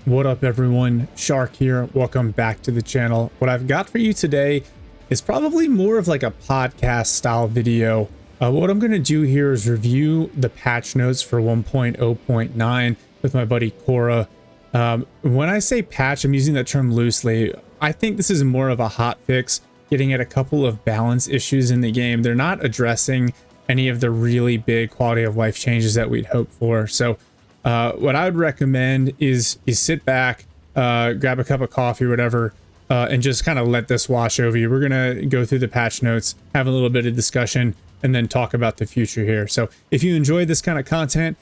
What up everyone, Shark here. Welcome back to the channel. What I've got for you today is probably more of like a podcast style video. What I'm going to do here is review the patch notes for 1.0.9 with my buddy Cora. When I say patch, I'm using that term loosely. I think this is more of a hot fix, getting at a couple of balance issues in the game. They're not addressing any of the really big quality of life changes that we'd hope for. So what I would recommend is you sit back, grab a cup of coffee or whatever, and just kind of let this wash over you. We're going to go through the patch notes, have a little bit of discussion, and then talk about the future here. So if you enjoy this kind of content,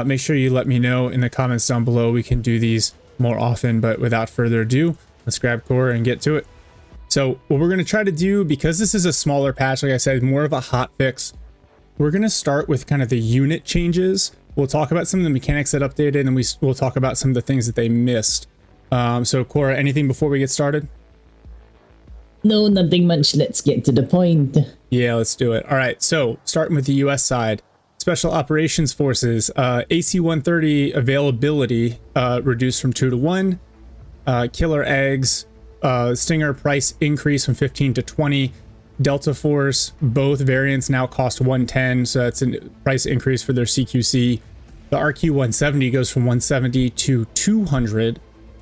make sure you let me know in the comments down below. We can do these more often, but without further ado, let's grab Cora and get to it. So what we're going to try to do, because this is a smaller patch, like I said, more of a hot fix, we're going to start with kind of the unit changes. We'll talk about some of the mechanics that updated, and we'll talk about some of the things that they missed. So Cora, anything before we get started? No, nothing much. Let's get to the point. Yeah, let's do it. All right, so starting with the US side, Special Operations Forces, AC-130 availability reduced from 2 to 1. Killer Eggs, Stinger price increase from 15 to 20. Delta Force, both variants now cost 110, so that's a price increase for their CQC. The RQ-170 goes from 170 to 200.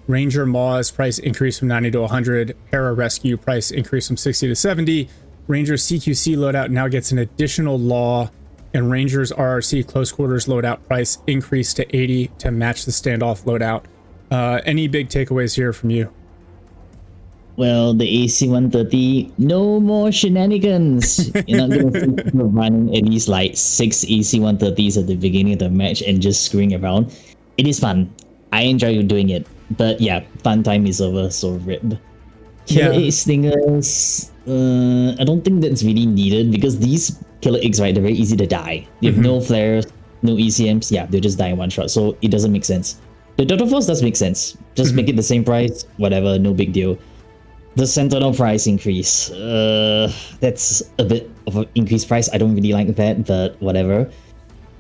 Ranger Maws price increase from 90 to 100. Para Rescue price increase from 60 to 70. Ranger CQC loadout now gets an additional law, and Rangers RRC close quarters loadout price increase to 80 to match the standoff loadout. Any big takeaways here from you? Well, the AC-130, no more shenanigans. You're not going to see people running at least like 6 AC-130s at the beginning of the match and just screwing around. It is fun. I enjoy doing it. But yeah, fun time is over, so rip. Killer Egg Stingers, I don't think that's really needed because these Killer Eggs, right, they're very easy to die. They have no flares, no ECMs. Yeah, they'll just die in one shot, so it doesn't make sense. The Delta Force does make sense. Just make it the same price, whatever, no big deal. The Sentinel price increase, that's a bit of an increased price. I don't really like that, but whatever.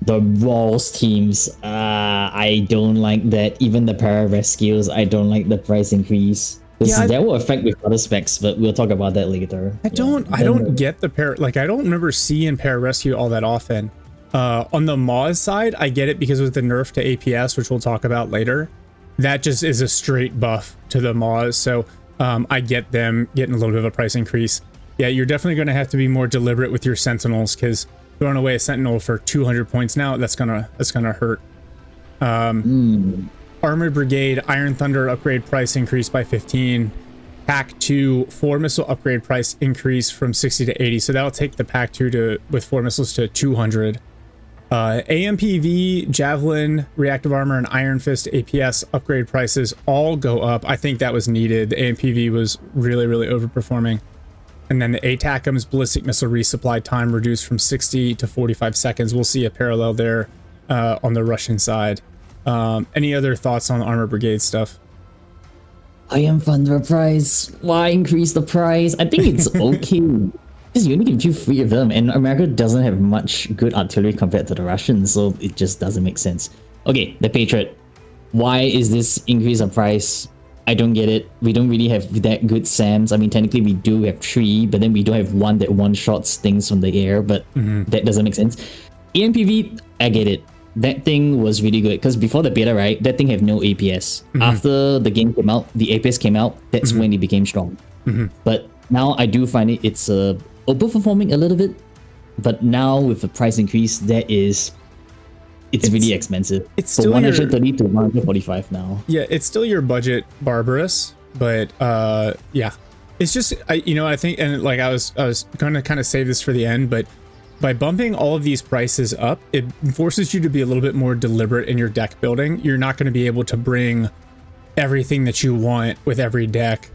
The Walls teams, I don't like that. Even the Para Rescues, I don't like the price increase. That will affect with other specs, but we'll talk about that later. I don't get the Para, like I don't remember seeing Para Rescue all that often. On the Maws side, I get it because with the nerf to APS, which we'll talk about later, that just is a straight buff to the Maws. So I get them getting a little bit of a price increase. Yeah, you're definitely going to have to be more deliberate with your Sentinels, because throwing away a Sentinel for 200 points now, that's gonna hurt. Armored Brigade Iron Thunder upgrade price increased by 15. Pack 2 4 missile upgrade price increase from 60 to 80. So that'll take the Pack 2 to with 4 missiles to 200. AMPV, Javelin, Reactive Armor, and Iron Fist APS upgrade prices all go up. I think that was needed. The AMPV was really overperforming. And then the ATACM's ballistic missile resupply time reduced from 60 to 45 seconds. We'll see a parallel there on the Russian side. Any other thoughts on the Armor Brigade stuff? Iron Thunder price. Why increase the price? I think it's okay. Because you only get 3 of them, and America doesn't have much good artillery compared to the Russians, so it just doesn't make sense. Okay, the Patriot. Why is this increase of price? I don't get it. We don't really have that good SAMs. I mean, technically we do have 3, but then we don't have one that one-shots things from the air, but that doesn't make sense. AMPV, I get it. That thing was really good, because before the beta, right, that thing had no APS. After the game came out, the APS came out, that's when it became strong. But now I do find it's overperforming a little bit, but now with the price increase, it's really expensive. It's still 130 to 145 now. Yeah, it's still your budget, Barbarous, but yeah, it's just I think, and like I was going to kind of save this for the end, but by bumping all of these prices up, it forces you to be a little bit more deliberate in your deck building. You're not going to be able to bring everything that you want with every deck,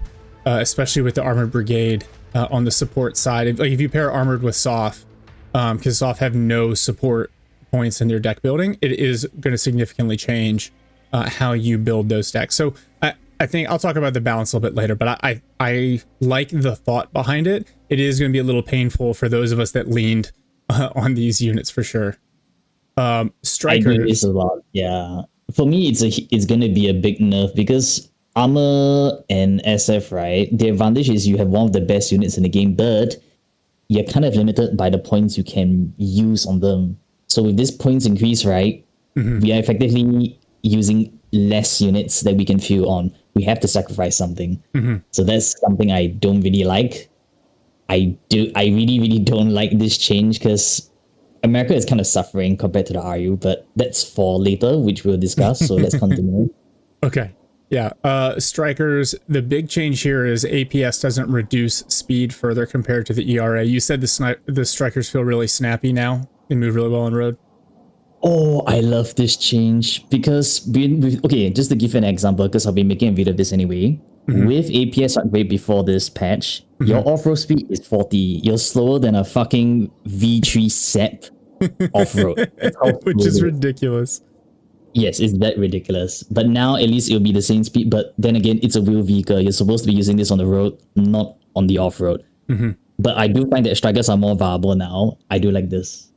especially with the Armored Brigade. On the support side, like if you pair Armored with Soft, because Soft have no support points in their deck building, it is going to significantly change how you build those decks. So I think I'll talk about the balance a little bit later, but I like the thought behind it. It is going to be a little painful for those of us that leaned on these units for sure. Strikers a lot, yeah. For me, it's gonna be a big nerf because armor and SF, right? The advantage is you have one of the best units in the game, but you're kind of limited by the points you can use on them. So with this points increase, right, we are effectively using less units that we can fuel on. We have to sacrifice something. So that's something I don't really like. I really, really don't like this change because America is kind of suffering compared to the RU, but that's for later, which we'll discuss. So let's continue. Okay. Yeah. Strikers, the big change here is APS doesn't reduce speed further compared to the ERA. You said the strikers feel really snappy now. They move really well on road. Oh, I love this change because okay, just to give you an example, because I'll be making a video of this anyway. With APS upgrade before this patch, your off-road speed is 40. You're slower than a fucking V3 SEP off-road. Which is ridiculous. Yes, it's that ridiculous. But now at least it'll be the same speed. But then again, it's a wheel vehicle. You're supposed to be using this on the road, not on the off-road. But I do find that strikers are more viable now. I do like this.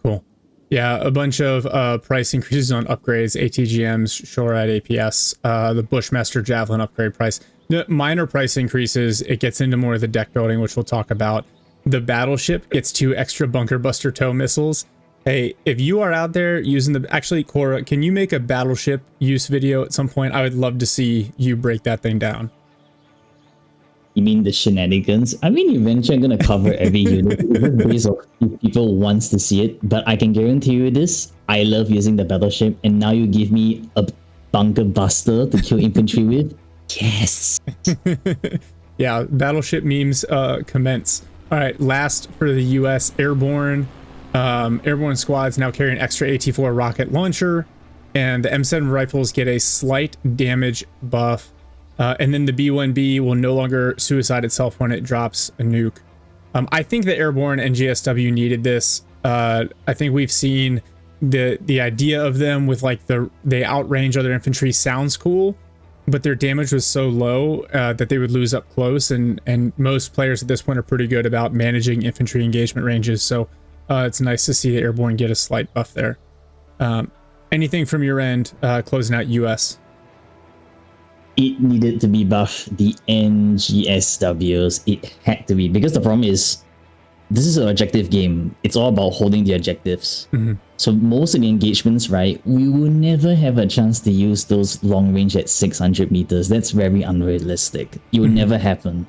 Cool. Yeah, a bunch of price increases on upgrades, ATGMs, SHORAD APS, the Bushmaster Javelin upgrade price. The minor price increases, it gets into more of the deck building, which we'll talk about. The battleship gets 2 extra bunker buster tow missiles. Hey, if you are out there using the... Actually, Cora, can you make a battleship use video at some point? I would love to see you break that thing down. You mean the shenanigans? I mean, eventually I'm going to cover every unit based on if people wants to see it. But I can guarantee you this. I love using the battleship. And now you give me a bunker buster to kill infantry with. Yes. Yeah, battleship memes commence. All right, last for the US, airborne. Airborne squads now carry an extra AT-4 rocket launcher. And the M7 rifles get a slight damage buff. And then the B1B will no longer suicide itself when it drops a nuke. I think the Airborne and GSW needed this. I think we've seen the idea of them with like they outrange other infantry sounds cool, but their damage was so low that they would lose up close. And most players at this point are pretty good about managing infantry engagement ranges. So it's nice to see the Airborne get a slight buff there. Anything from your end closing out US? It needed to be buffed. The NGSWs, it had to be, because the problem is this is an objective game. It's all about holding the objectives. So most of the engagements, right, we will never have a chance to use those long range at 600 meters. That's very unrealistic. It will never happen.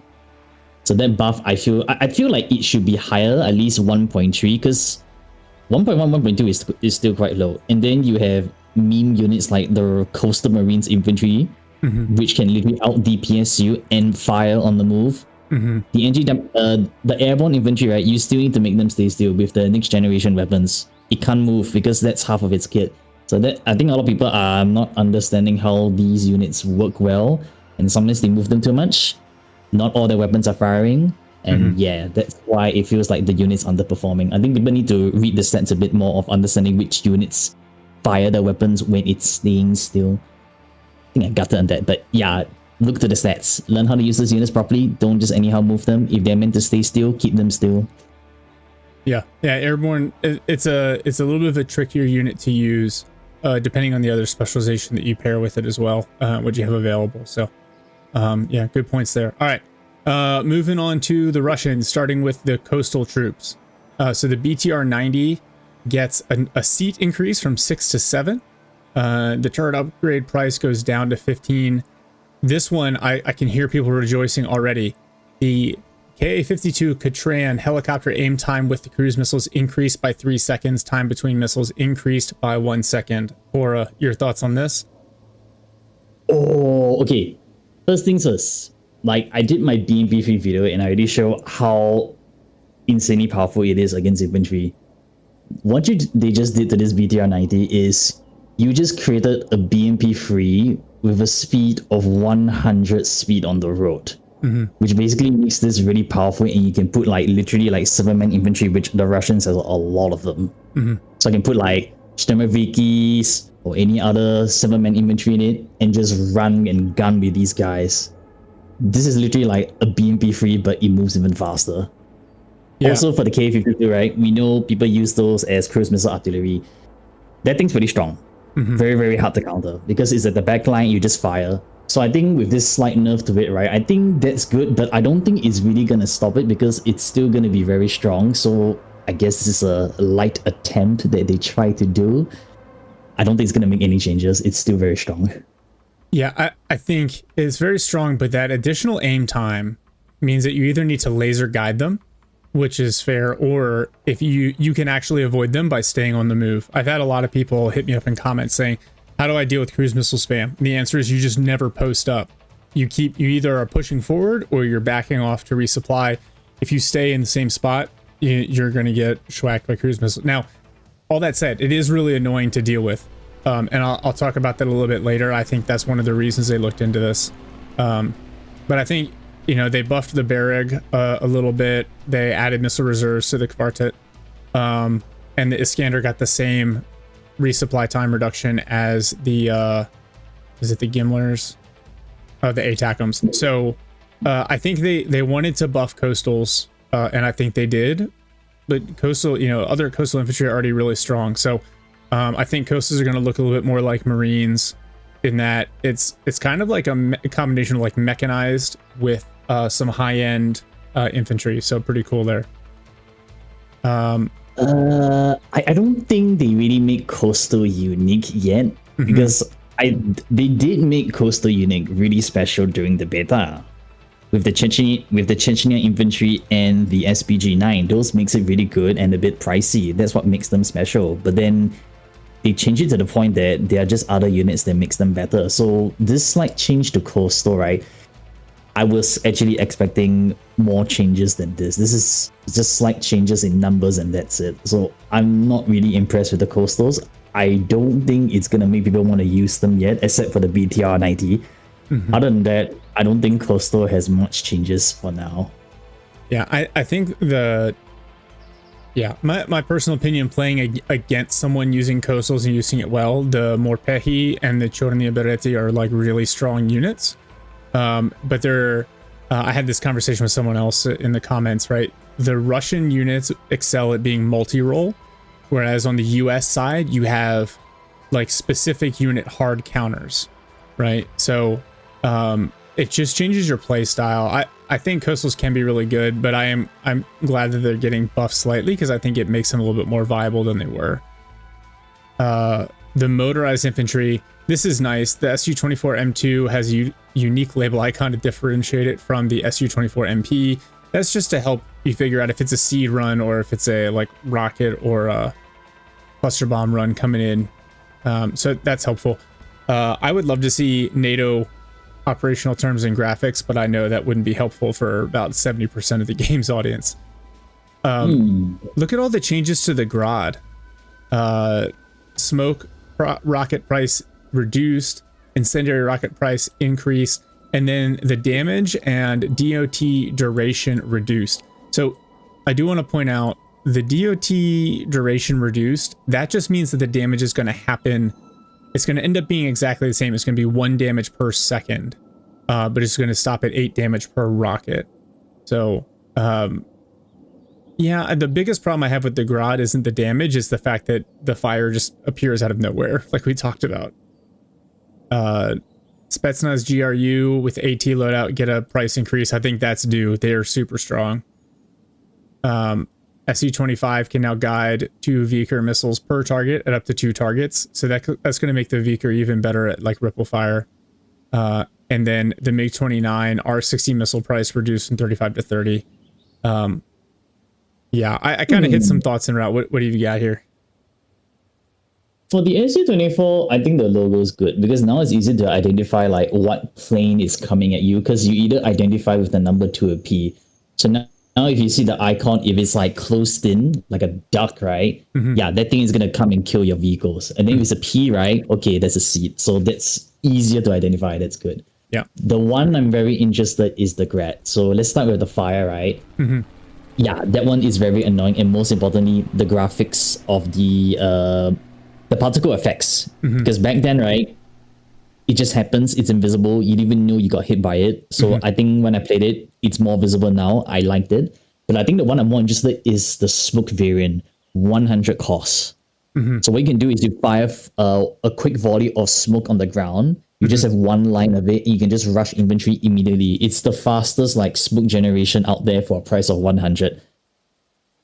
So that buff, I feel like it should be higher, at least 1.3, because 1.1, 1.2 is still quite low. And then you have meme units like the Coastal Marines infantry, which can literally out DPS you and fire on the move. The airborne infantry, right? You still need to make them stay still with the next generation weapons. It can't move because that's half of its kit. So that I think a lot of people are not understanding how these units work well, and sometimes they move them too much. Not all their weapons are firing, and yeah, that's why it feels like the unit's underperforming. I think people need to read the stats a bit more of understanding which units fire their weapons when it's staying still. I think I got to on that, but yeah, look to the stats. Learn how to use those units properly. Don't just anyhow move them. If they're meant to stay still, keep them still. Yeah, Airborne. It's a little bit of a trickier unit to use, depending on the other specialization that you pair with it as well, what you have available. So, yeah, good points there. All right, moving on to the Russians, starting with the coastal troops. So the BTR 90 gets a seat increase from 6 to 7. The turret upgrade price goes down to 15. This one, I can hear people rejoicing already. The KA-52 Katran helicopter aim time with the cruise missiles increased by 3 seconds. Time between missiles increased by 1 second. Cora, your thoughts on this? Oh, okay. First things first. Like, I did my BMP3 video and I already show how insanely powerful it is against infantry. What they just did to this BTR 90 is you just created a BMP3 with a speed of 100 speed on the road, which basically makes this really powerful, and you can put like literally like 7-man infantry, which the Russians have a lot of them. So I can put like Shtemervikis or any other 7-man infantry in it and just run and gun with these guys. This is literally like a BMP3, but it moves even faster. Yeah. Also for the K-52, right? We know people use those as cruise missile artillery. That thing's pretty strong. Very, very hard to counter because it's at the back line, you just fire. So I think with this slight nerf to it, right, I think that's good, but I don't think it's really going to stop it because it's still going to be very strong. So I guess this is a light attempt that they try to do. I don't think it's going to make any changes. It's still very strong. Yeah, I think it's very strong, but that additional aim time means that you either need to laser guide them, which is fair, or if you can actually avoid them by staying on the move. I've had a lot of people hit me up in comments saying, how do I deal with cruise missile spam? And the answer is you just never post up. You either are pushing forward or you're backing off to resupply. If you stay in the same spot, you're going to get schwacked by cruise missiles. Now, all that said, it is really annoying to deal with. And I'll talk about that a little bit later. I think that's one of the reasons they looked into this. But I think, they buffed the Barrig a little bit. They added missile reserves to the Quartet. And the Iskander got the same resupply time reduction as the, is it the Gimlers? The ATACMs. So I think they wanted to buff coastals, and I think they did. But coastal, other coastal infantry are already really strong. So I think coastals are going to look a little bit more like Marines in that it's kind of like a combination of like mechanized with some high-end infantry. So pretty cool there. I don't think they really make coastal unique yet because they did make coastal unique really special during the beta with the Chechnya infantry and the SPG-9. Those makes it really good and a bit pricey. That's what makes them special. But then they change it to the point that there are just other units that makes them better. So this slight change to coastal, right? I was actually expecting more changes than this. This is just slight changes in numbers and that's it. So I'm not really impressed with the coastals. I don't think it's gonna make people want to use them yet, except for the BTR 90. Other than that, I don't think coastal has much changes for now. Yeah, I think my personal opinion, playing against someone using coastals and using it well, the Morpehi and the Chorny Bereti are like really strong units. But I had this conversation with someone else in the comments, right? The Russian units excel at being multi-role, whereas on the US side, you have like specific unit hard counters, right? So it just changes your play style. I think coastals can be really good, but I'm glad that they're getting buffed slightly because I think it makes them a little bit more viable than they were. The motorized infantry, this is nice. The Su-24M2 has a unique label icon to differentiate it from the Su-24MP. That's just to help you figure out if it's a seed run or if it's a like rocket or a cluster bomb run coming in. So that's helpful. I would love to see NATO operational terms and graphics, but I know that wouldn't be helpful for about 70% of the game's audience. Look at all the changes to the Grad. Smoke rocket price reduced, incendiary rocket price increased, and then the damage and DOT duration reduced. So I do want to point out the DOT duration reduced. That just means that the damage is going to happen. It's going to end up being exactly the same. It's going to be 1 damage per second, but it's going to stop at 8 damage per rocket. So yeah, the biggest problem I have with the Grad isn't the damage, it's the fact that the fire just appears out of nowhere, like we talked about. Spetsnaz GRU with AT loadout get a price increase. I think that's due. They're super strong. Su-25 can now guide 2 Vickers missiles per target at up to 2 targets. So that's going to make the Vickers even better at like ripple fire. And then the MiG-29 R60 missile price reduced from 35 to 30. Yeah, I kind of hit some thoughts in route. What do you got here? For the Su-24, I think the logo is good because now it's easy to identify like what plane is coming at you because you either identify with the number 2 or P. So now if you see the icon, if it's like closed in, like a duck, right? Yeah, that thing is going to come and kill your vehicles. And then if it's a P, right? Okay, that's a seed. So that's easier to identify. That's good. Yeah. The one I'm very interested is the Grad. So let's start with the fire, right? Yeah, that one is very annoying. And most importantly, the graphics of the particle effects. Because back then, right, it just happens. It's invisible. You didn't even know you got hit by it. So I think when I played it, it's more visible now. I liked it. But I think the one I'm more interested is the smoke variant, 100 cost. So what you can do is you fire a quick volley of smoke on the ground. You just have one line of it. You can just rush infantry immediately. It's the fastest like smoke generation out there for a price of 100.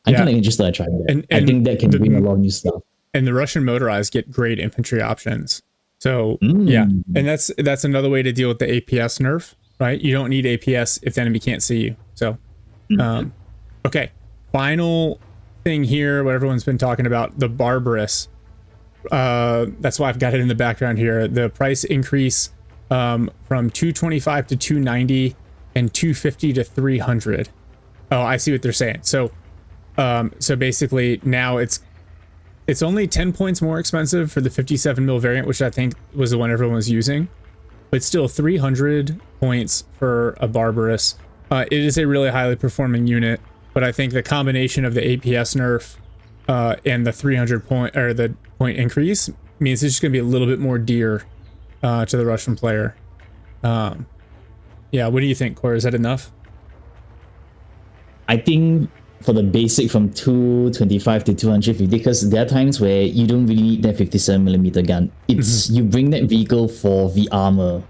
I'm kind of interested in trying that. I think that can bring a lot of new stuff. And the Russian motorized get great infantry options. So yeah, and that's another way to deal with the APS nerf, right? You don't need APS if the enemy can't see you. So, okay, final thing here, what everyone's been talking about, the Barbarous. That's why I've got it in the background here. The price increase from 225 to 290 and 250 to 300. Oh, I see what they're saying. So basically now it's only 10 points more expensive for the 57 mil variant, which I think was the one everyone was using, but still 300 points for a Barbarous. It is a really highly performing unit, but I think the combination of the APS nerf and the 300 point or the point increase means it's just going to be a little bit more dear to the Russian player. Yeah, what do you think, Cora? Is that enough? I think for the basic from 225 to 250, because there are times where you don't really need that 57mm gun. It's you bring that vehicle for the armor.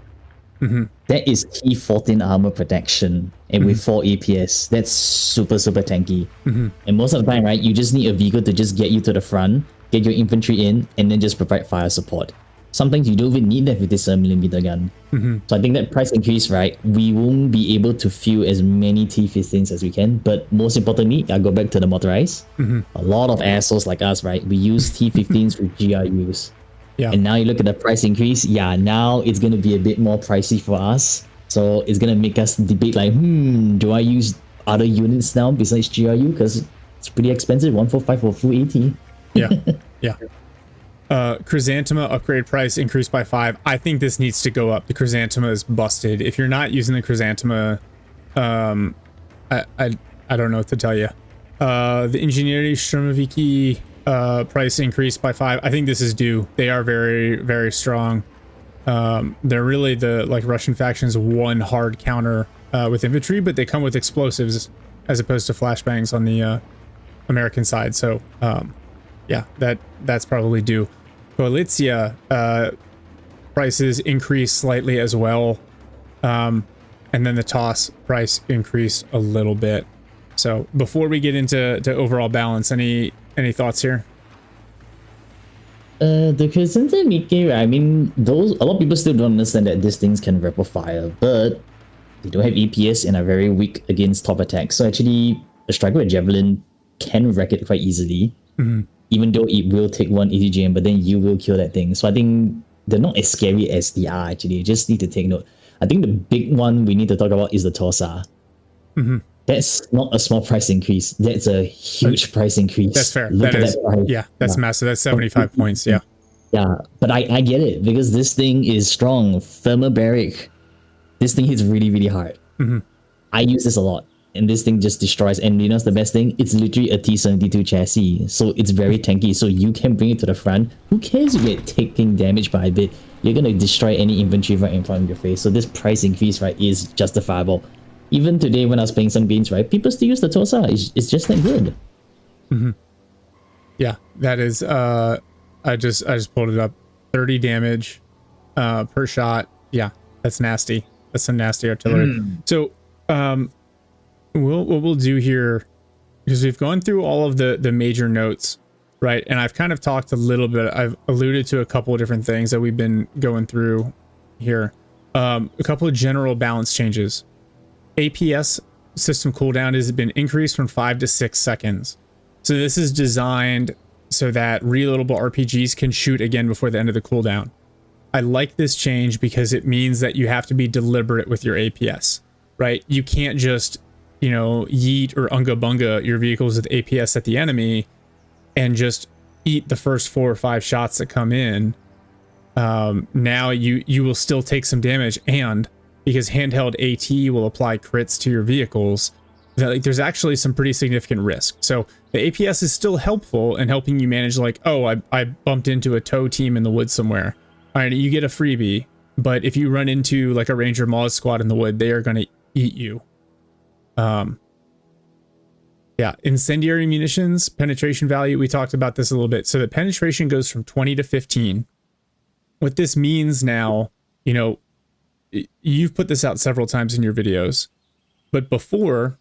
That is T14 armor protection, and with 4 APS, that's super tanky. And most of the time, right, you just need a vehicle to just get you to the front, get your infantry in, and then just provide fire support. Sometimes you don't even need that 57mm gun. So I think that price increase, right, we won't be able to fill as many T15s as we can, but most importantly, I go back to the motorized. A lot of assholes like us, right, we use T15s with GRUs. Yeah. And now you look at the price increase, yeah, now it's going to be a bit more pricey for us. So it's going to make us debate like, do I use other units now besides GRU? Because it's pretty expensive, 145 for full AT. Yeah. Chrysanthema upgrade price increased by 5. I think this needs to go up. The Chrysanthema is busted. If you're not using the Chrysanthema, I don't know what to tell you. The Ingenierie Sturmoviki price increased by 5. I think this is due. They are very strong. They're really the Russian faction's one hard counter with infantry, but they come with explosives as opposed to flashbangs on the American side. So yeah, that's probably due. Koalitia prices increase slightly as well, and then the TOS price increase a little bit. So before we get into overall balance, any thoughts here? The Chrysanthemum Mickey, I mean, a lot of people still don't understand that these things can repel fire, but they don't have EPS and are very weak against top attacks. So actually, a striker with Javelin can wreck it quite easily, even though it will take one ATGM, but then you will kill that thing. So I think they're not as scary as they are, actually. You just need to take note. I think the big one we need to talk about is the Torsa. That's not a small price increase. That's a huge price increase. That's fair. That price. Yeah, that's massive. That's 75 points. Yeah. Yeah, but I get it because this thing is strong. Thermobaric. This thing hits really hard. I use this a lot, and this thing just destroys. And you know what's the best thing? It's literally a T72 chassis, so it's very tanky. So you can bring it to the front. Who cares if you're taking damage by a bit? You're gonna destroy any infantry right in front of your face. So this price increase, right, is justifiable. Even today, when I was playing some games, right, people still use the Torsa. It's just that good. Yeah, that is. I just pulled it up. 30 damage per shot. Yeah, that's nasty. That's some nasty artillery. So, what we'll do here, because we've gone through all of the major notes, right? And I've kind of talked a little bit. I've alluded to a couple of different things that we've been going through here. A couple of general balance changes. APS system cooldown has been increased from 5 to 6 seconds. So this is designed so that reloadable RPGs can shoot again before the end of the cooldown. I like this change because it means that you have to be deliberate with your APS, right? You can't just, yeet or unga bunga your vehicles with APS at the enemy and just eat the first 4 or 5 shots that come in. Now you will still take some damage, and because handheld AT will apply crits to your vehicles, there's actually some pretty significant risk. So the APS is still helpful in helping you manage, I bumped into a tow team in the woods somewhere. All right, you get a freebie, but if you run into a Ranger Moz squad in the wood, they are going to eat you. Yeah, incendiary munitions, penetration value, we talked about this a little bit. So the penetration goes from 20 to 15. What this means now, you know, you've put this out several times in your videos, but before,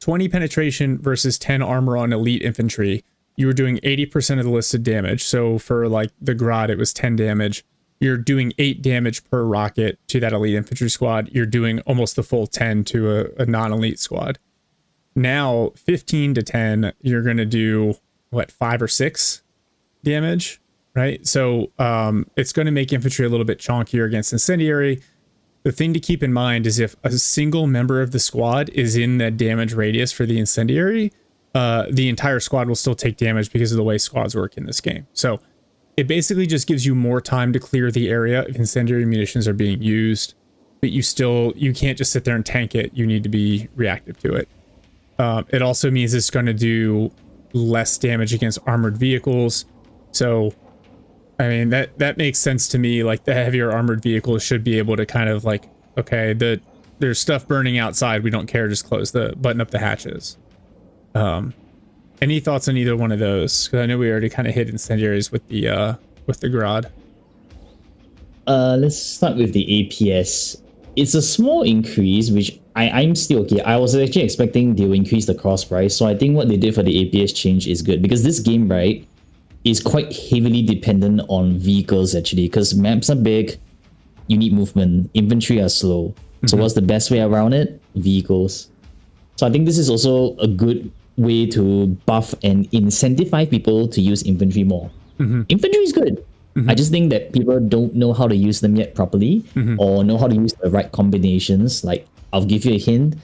20 penetration versus 10 armor on elite infantry, you were doing 80% of the listed damage. So for like the Grad, it was 10 damage. You're doing 8 damage per rocket to that elite infantry squad. You're doing almost the full 10 to a non-elite squad. Now, 15 to 10, you're going to do, what, 5 or 6 damage, right? So it's going to make infantry a little bit chonkier against incendiary. The thing to keep in mind is if a single member of the squad is in that damage radius for the incendiary, the entire squad will still take damage because of the way squads work in this game. So it basically just gives you more time to clear the area if incendiary munitions are being used, but you can't just sit there and tank it. You need to be reactive to it. It also means it's going to do less damage against armored vehicles. So, I mean, that makes sense to me. Like, the heavier armored vehicles should be able to kind of like, okay, there's stuff burning outside. We don't care. Just button up the hatches. Any thoughts on either one of those? Because I know we already kind of hit incendiaries with the Grad. Let's start with the APS. It's a small increase, which I'm still okay. I was actually expecting they'll increase the cross price. So I think what they did for the APS change is good, because this game, right, is quite heavily dependent on vehicles actually, because maps are big, you need movement, infantry are slow. Mm-hmm. So what's the best way around it? Vehicles. So I think this is also a good way to buff and incentivize people to use infantry more. Mm-hmm. Infantry is good. Mm-hmm. I just think that people don't know how to use them yet properly, mm-hmm. or know how to use the right combinations. Like, I'll give you a hint.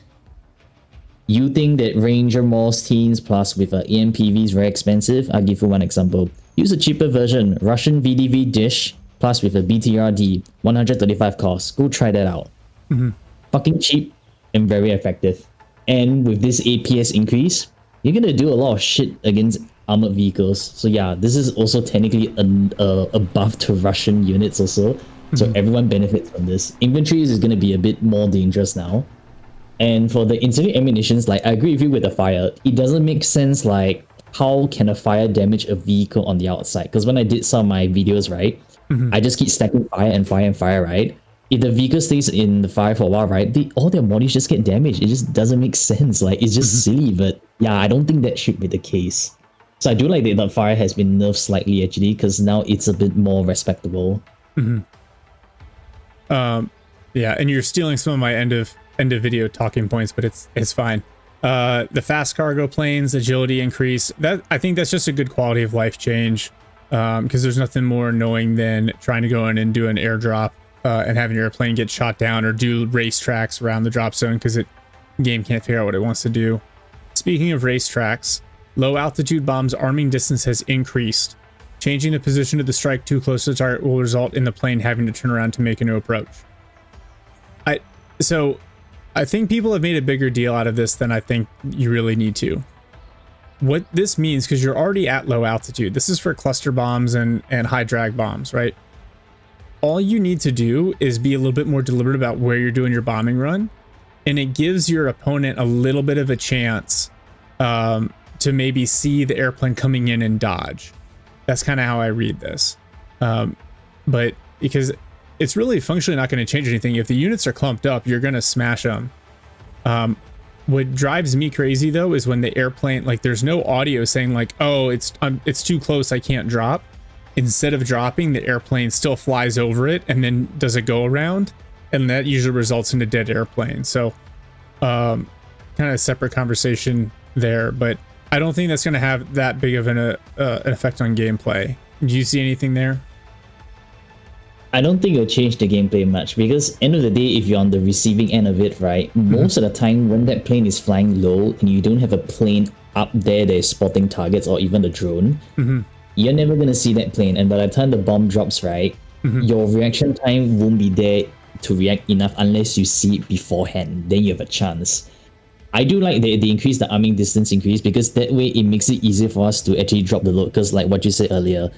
You think that Ranger Morse teens plus with an AMPV is very expensive? I'll give you one example. Use a cheaper version, Russian VDV dish plus with a BTRD, 135 cost. Go try that out. Mm-hmm. Fucking cheap and very effective. And with this APS increase, you're gonna do a lot of shit against armored vehicles. So yeah, this is also technically a buff to Russian units also. Mm-hmm. So everyone benefits from this. Infantry is going to be a bit more dangerous now. And for the incendiary ammunitions, like, I agree with you with the fire. It doesn't make sense, like, how can a fire damage a vehicle on the outside? Because when I did some of my videos, right, mm-hmm. I just keep stacking fire and fire and fire, right? If the vehicle stays in the fire for a while, right, all their bodies just get damaged. It just doesn't make sense. Like, it's just mm-hmm. silly. But yeah, I don't think that should be the case. So I do like that fire has been nerfed slightly actually, because now it's a bit more respectable. Mm-hmm. Yeah, and you're stealing some of my end of video talking points, but it's fine. The fast cargo planes, agility increase. That, I think that's just a good quality of life change, because there's nothing more annoying than trying to go in and do an airdrop and having your airplane get shot down, or do racetracks around the drop zone because game can't figure out what it wants to do. Speaking of racetracks, low altitude bombs arming distance has increased. Changing the position of the strike too close to the target will result in the plane having to turn around to make a new approach. So I think people have made a bigger deal out of this than I think you really need to. What this means, because you're already at low altitude, this is for cluster bombs and high drag bombs, right? All you need to do is be a little bit more deliberate about where you're doing your bombing run, and it gives your opponent a little bit of a chance to maybe see the airplane coming in and dodge. That's kind of how I read this. But because it's really functionally not going to change anything. If the units are clumped up, you're going to smash them. What drives me crazy though is when the airplane, like, there's no audio saying like, oh, it's too close, I can't drop. Instead of dropping, the airplane still flies over it and then does a go around, and that usually results in a dead airplane. So kind of a separate conversation there, but I don't think that's going to have that big of an effect on gameplay. Do you see anything there? I don't think it'll change the gameplay much, because end of the day, if you're on the receiving end of it, right, most of the time when that plane is flying low and you don't have a plane up there that is spotting targets, or even the drone, you're never going to see that plane. And by the time the bomb drops, right, your reaction time won't be there to react enough unless you see it beforehand. Then you have a chance. I do like they increase the arming distance increase, because that way it makes it easier for us to actually drop the load. Because like what you said earlier,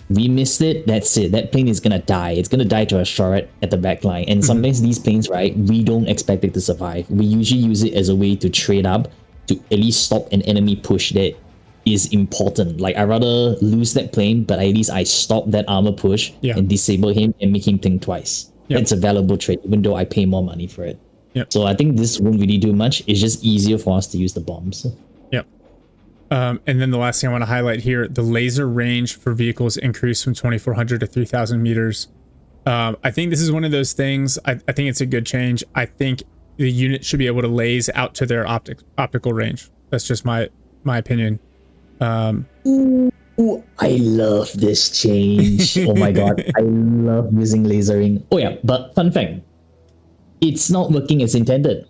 we missed it, that's it. That plane is going to die. It's going to die to a turret at the back line. And sometimes these planes, right, we don't expect it to survive. We usually use it as a way to trade up to at least stop an enemy push that is important. Like, I rather lose that plane, but at least I stop that armor push and disable him and make him think twice. It's a valuable trade, even though I pay more money for it. So I think this won't really do much. It's just easier for us to use the bombs. And then the last thing I want to highlight here, the laser range for vehicles increased from 2,400 to 3,000 meters. I think this is one of those things. I think it's a good change. I think the unit should be able to laze out to their optical range. That's just my opinion. Ooh, I love this change. Oh my god, I love using lasering. Oh yeah, but fun fact, it's not working as intended.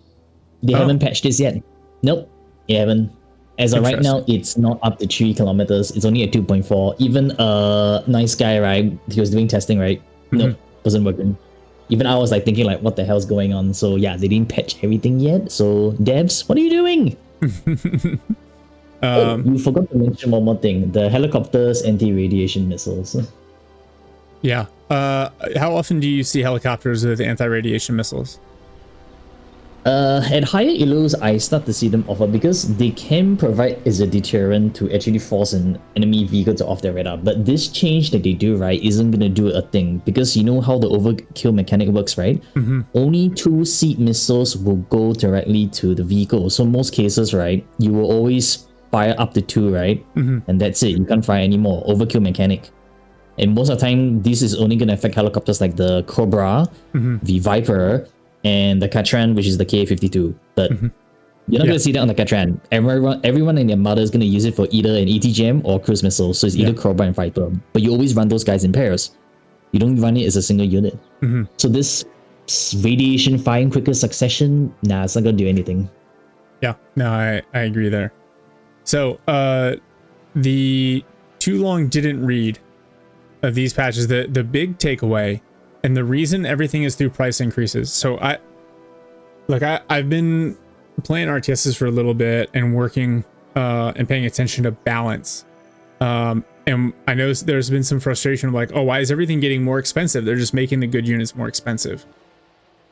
They haven't patched this yet. Nope, they haven't. As of right now, it's not up to 3 kilometers. It's only at 2.4. Even a nice guy, right? He was doing testing, right? Nope, wasn't working. Even I was like thinking like, what the hell's going on? So yeah, they didn't patch everything yet. So devs, what are you doing? You forgot to mention one more thing. The helicopters anti-radiation missiles. Yeah. How often do you see helicopters with anti-radiation missiles? At higher elos, I start to see them offer because they can provide as a deterrent to actually force an enemy vehicle to off their radar. But this change that they do, right, isn't going to do a thing because you know how the overkill mechanic works, right? Only 2 seed missiles will go directly to the vehicle. So most cases, right, you will always fire up to 2, right? And that's it. You can't fire anymore. Overkill mechanic. And most of the time, this is only going to affect helicopters like the Cobra, the Viper, and the Katran, which is the Ka-52. But you're not going to see that on the Katran. Everyone and their mother is going to use it for either an ATGM or cruise missile. So it's either Cobra and Viper. But you always run those guys in pairs. You don't run it as a single unit. So this radiation firing quicker succession, nah, it's not going to do anything. Yeah, no, I agree there. So the too long didn't read of these patches, the big takeaway and the reason everything is through price increases. So I've been playing RTSs for a little bit and working and paying attention to balance. And I know there's been some frustration of like, oh, why is everything getting more expensive? They're just making the good units more expensive.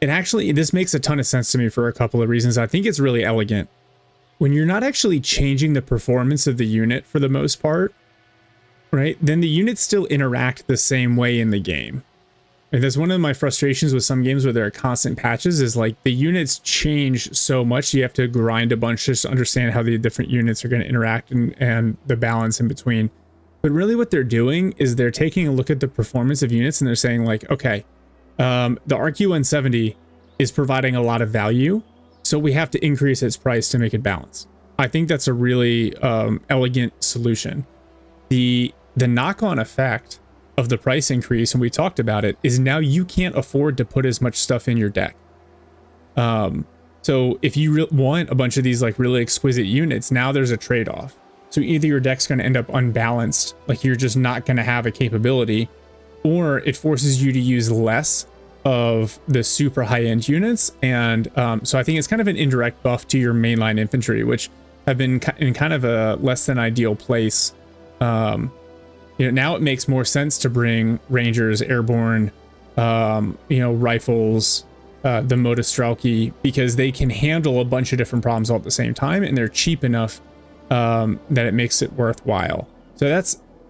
And actually, this makes a ton of sense to me for a couple of reasons. I think it's really elegant. When you're not actually changing the performance of the unit for the most part, right, then the units still interact the same way in the game. And that's one of my frustrations with some games where there are constant patches is like the units change so much you have to grind a bunch just to understand how the different units are going to interact and the balance in between. But really what they're doing is they're taking a look at the performance of units and they're saying like, okay, the RQ-170 is providing a lot of value, so we have to increase its price to make it balance. I think that's a really elegant solution. The knock-on effect of the price increase, and we talked about it, is now you can't afford to put as much stuff in your deck. So if you want a bunch of these like really exquisite units, now there's a trade-off. So either your deck's going to end up unbalanced, like you're just not going to have a capability, or it forces you to use less of the super high-end units. And so I think it's kind of an indirect buff to your mainline infantry, which have been in kind of a less than ideal place. Now it makes more sense to bring Rangers, Airborne, rifles, the Motostrelki, because they can handle a bunch of different problems all at the same time, and they're cheap enough that it makes it worthwhile. So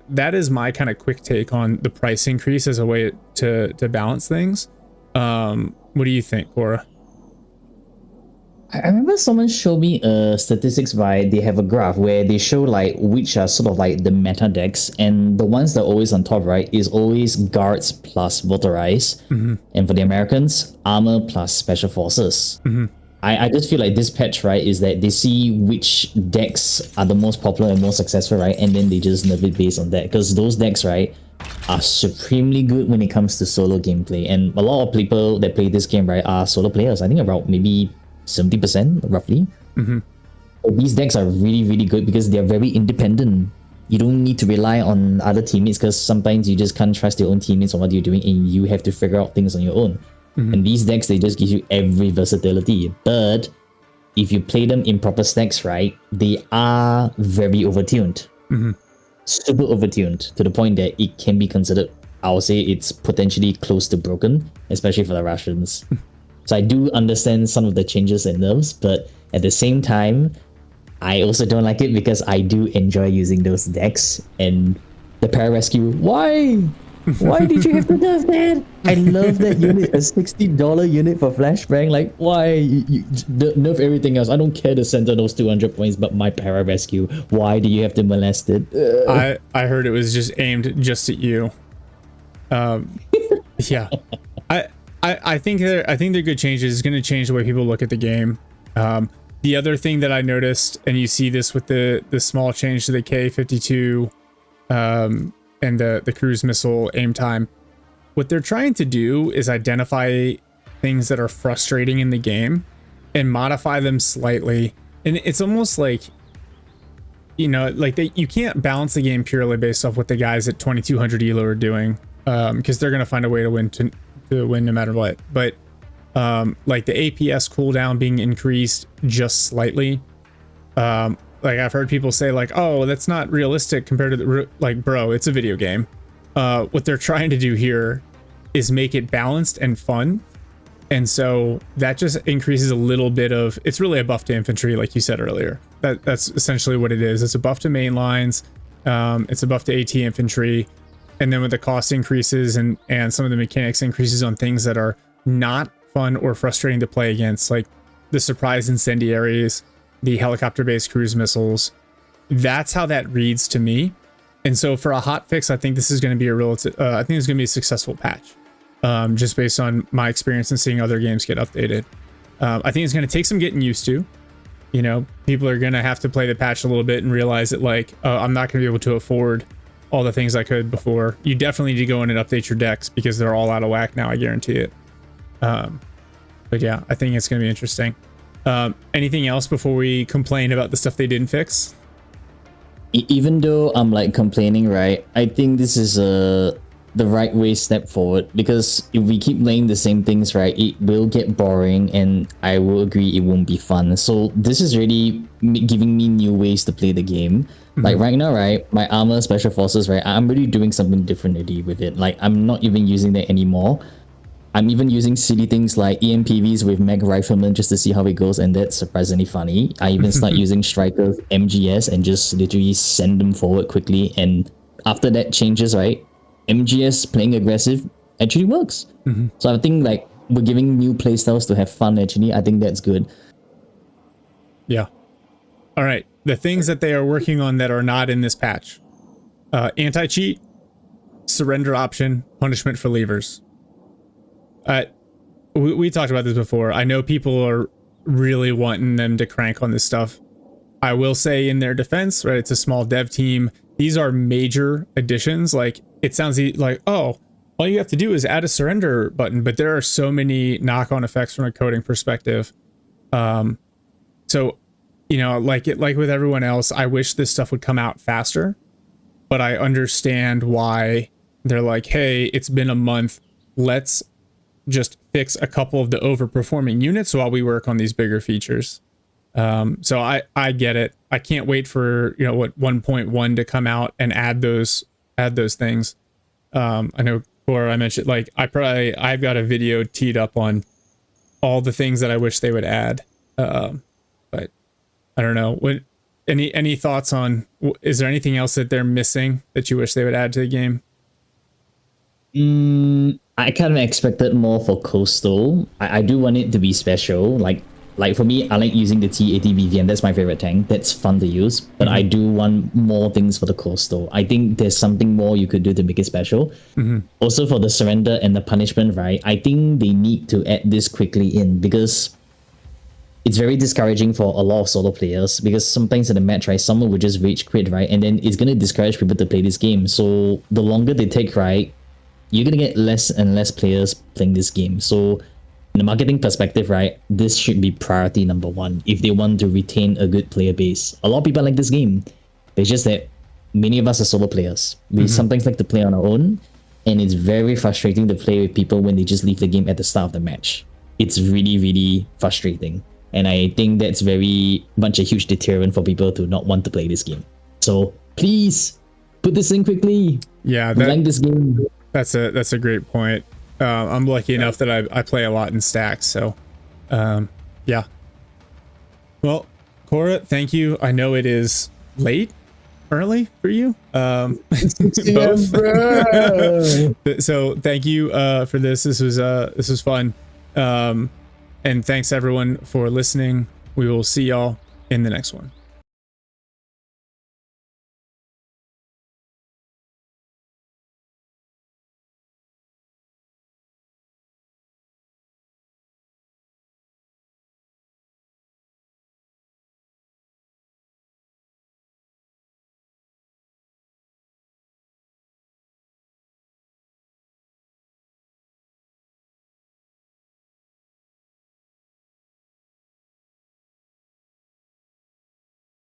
that is my kind of quick take on the price increase as a way to balance things. What do you think, Cora? I remember someone showed me statistics by they have a graph where they show like which are sort of like the meta decks, and the ones that are always on top, right, is always guards plus motorized, and for the Americans, armor plus special forces. I just feel like this patch, right, is that they see which decks are the most popular and most successful, right, and then they just nerf it based on that, because those decks, right, are supremely good when it comes to solo gameplay, and a lot of people that play this game, right, are solo players. I think about maybe 70% roughly. These decks are really, really good because they're very independent. You don't need to rely on other teammates because sometimes you just can't trust your own teammates on what you're doing and you have to figure out things on your own. And these decks, they just give you every versatility. But if you play them in proper stacks, right, they are very overtuned. Super overtuned to the point that it can be considered, I would say it's potentially close to broken, especially for the Russians. So I do understand some of the changes and nerfs, but at the same time, I also don't like it because I do enjoy using those decks and the pararescue. Why? Why did you have to nerf that? I love that unit, a $60 unit for flashbang. Like, why? You nerf everything else. I don't care to center those 200 points, but my pararescue. Why do you have to molest it? I heard it was just aimed just at you. Yeah. I think they're good changes. It's going to change the way people look at the game. The other thing that I noticed, and you see this with the small change to the K-52 and the cruise missile aim time, what they're trying to do is identify things that are frustrating in the game and modify them slightly. And it's almost like, you know, like you can't balance the game purely based off what the guys at 2200 elo are doing, because they're going to find a way to win no matter what. But like the APS cooldown being increased just slightly, like I've heard people say like, oh, that's not realistic compared to the, like, bro, it's a video game. What they're trying to do here is make it balanced and fun. And so that just increases a little bit of, it's really a buff to infantry, like you said earlier. That's essentially what it is. It's a buff to main lines. It's a buff to AT infantry. And then with the cost increases and some of the mechanics increases on things that are not fun or frustrating to play against, like the surprise incendiaries, the helicopter-based cruise missiles. That's how that reads to me. And so for a hot fix, I think this is going to be I think it's going to be a successful patch, just based on my experience and seeing other games get updated. I think it's going to take some getting used to. You know, people are going to have to play the patch a little bit and realize that, like, I'm not going to be able to afford all the things I could before. You definitely need to go in and update your decks because they're all out of whack now, I guarantee it. But yeah, I think it's going to be interesting. Anything else before we complain about the stuff they didn't fix? Even though I'm like complaining, right, I think this is the right way step forward, because if we keep playing the same things, right, it will get boring, and I will agree it won't be fun. So this is really giving me new ways to play the game. Like right now, right, my armor special forces, right, I'm really doing something differently with it. Like I'm not even using that anymore. I'm even using silly things like EMPVs with Mech Rifleman just to see how it goes, and that's surprisingly funny. I even start using Strikers MGS and just literally send them forward quickly, and after that changes, right, MGS playing aggressive actually works. So I think like we're giving new playstyles to have fun actually. I think that's good. Yeah. All right. The things that they are working on that are not in this patch. Anti-cheat, surrender option, punishment for leavers. We talked about this before. I know people are really wanting them to crank on this stuff. I will say in their defense, right, it's a small dev team. These are major additions. Like, it sounds like, oh, all you have to do is add a surrender button, but there are so many knock-on effects from a coding perspective. So, you know, like with everyone else, I wish this stuff would come out faster, but I understand why they're like, hey, it's been a month. Let's just fix a couple of the overperforming units while we work on these bigger features. So I get it. I can't wait for, you know, what 1.1 to come out and add those things. I know, Cora, I mentioned, like, I've got a video teed up on all the things that I wish they would add. But I don't know. Any thoughts on, is there anything else that they're missing that you wish they would add to the game? I kind of expected more for Coastal. I do want it to be special. Like for me, I like using the T80 BVM. That's my favorite tank. That's fun to use. But I do want more things for the Coastal. I think there's something more you could do to make it special. Also for the surrender and the punishment, right? I think they need to add this quickly in, because it's very discouraging for a lot of solo players, because sometimes in the match, right, someone would just rage quit, right? And then it's going to discourage people to play this game. So the longer they take, right, you're going to get less and less players playing this game. So in the marketing perspective, right, this should be priority number one if they want to retain a good player base. A lot of people like this game. It's just that many of us are solo players. We sometimes like to play on our own, and it's very frustrating to play with people when they just leave the game at the start of the match. It's really, really frustrating. And I think that's very much a huge deterrent for people to not want to play this game. So please put this in quickly. Yeah, I like this game. That's a great point. I'm lucky enough that I play a lot in stacks, so yeah. Well, Cora, thank you. I know it is late, early for you. Both. So thank you for this. This was fun. And thanks everyone for listening. We will see y'all in the next one.